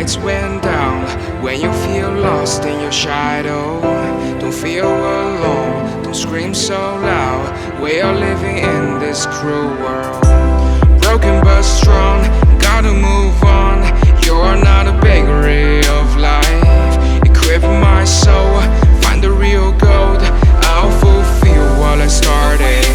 lights went down. When you feel lost in your shadow, don't feel alone, don't scream so loud. We are living in this cruel world, broken but strong, gotta move on. You're not a bakery of life, equip my soul, find the real gold. I'll fulfill what I started.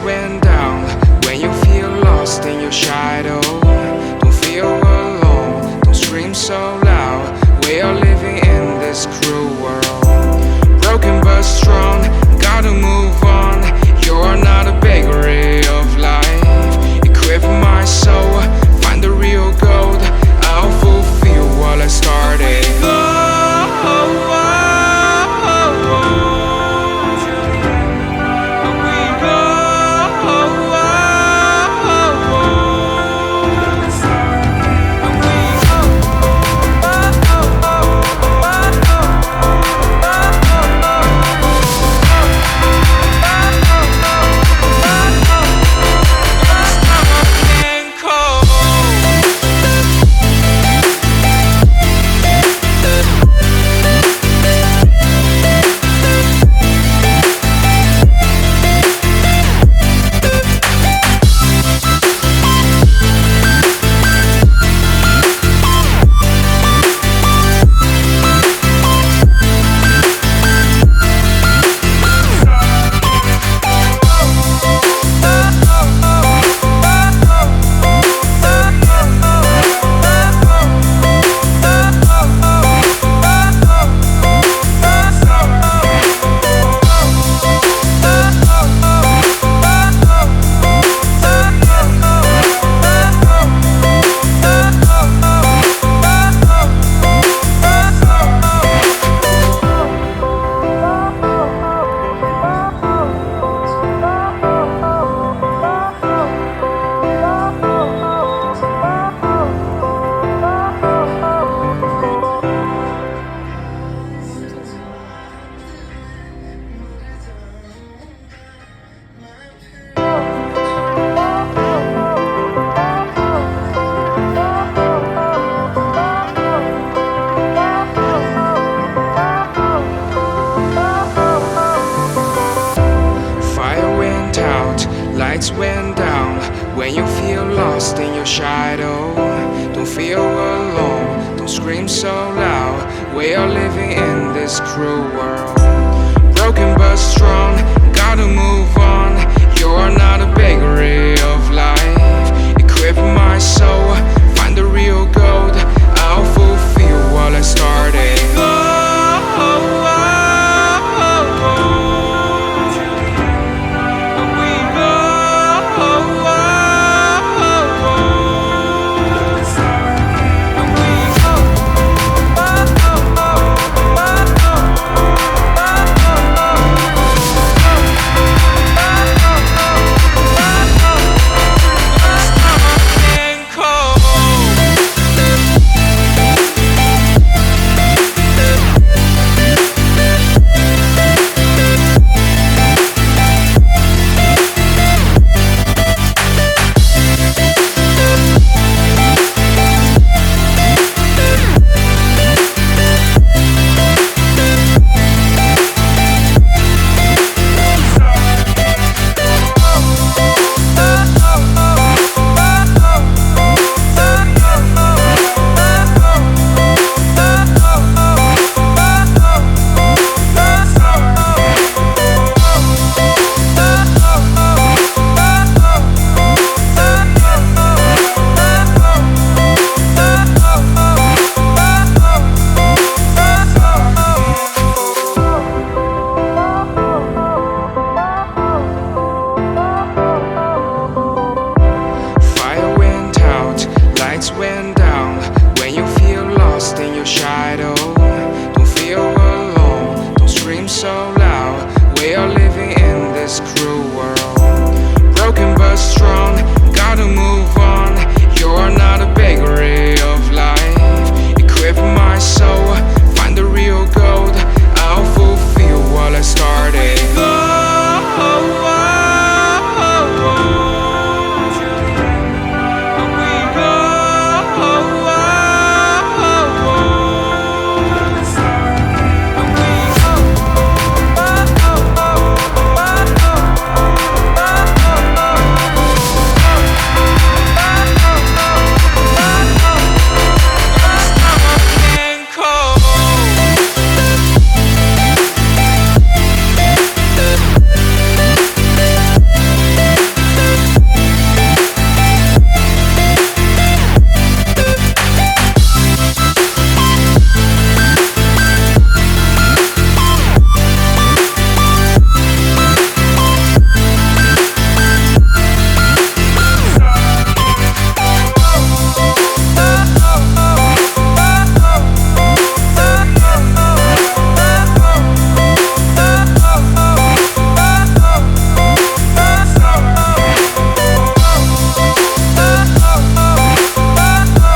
Went down. When you feel lost in your shadow, don't feel alone, don't scream so loud. We are living in this cruel world, broken but strong, gotta move on. You're not a bakery of life, equip my soul, find the real gold. I'll fulfill what I started. Lights went down. When you feel lost in your shadow, don't feel alone, don't scream so loud. We are living in this cruel world, broken but strong, gotta move on. You're not a bakery of life, equip my soul, find the real gold. I'll fulfill what I started. so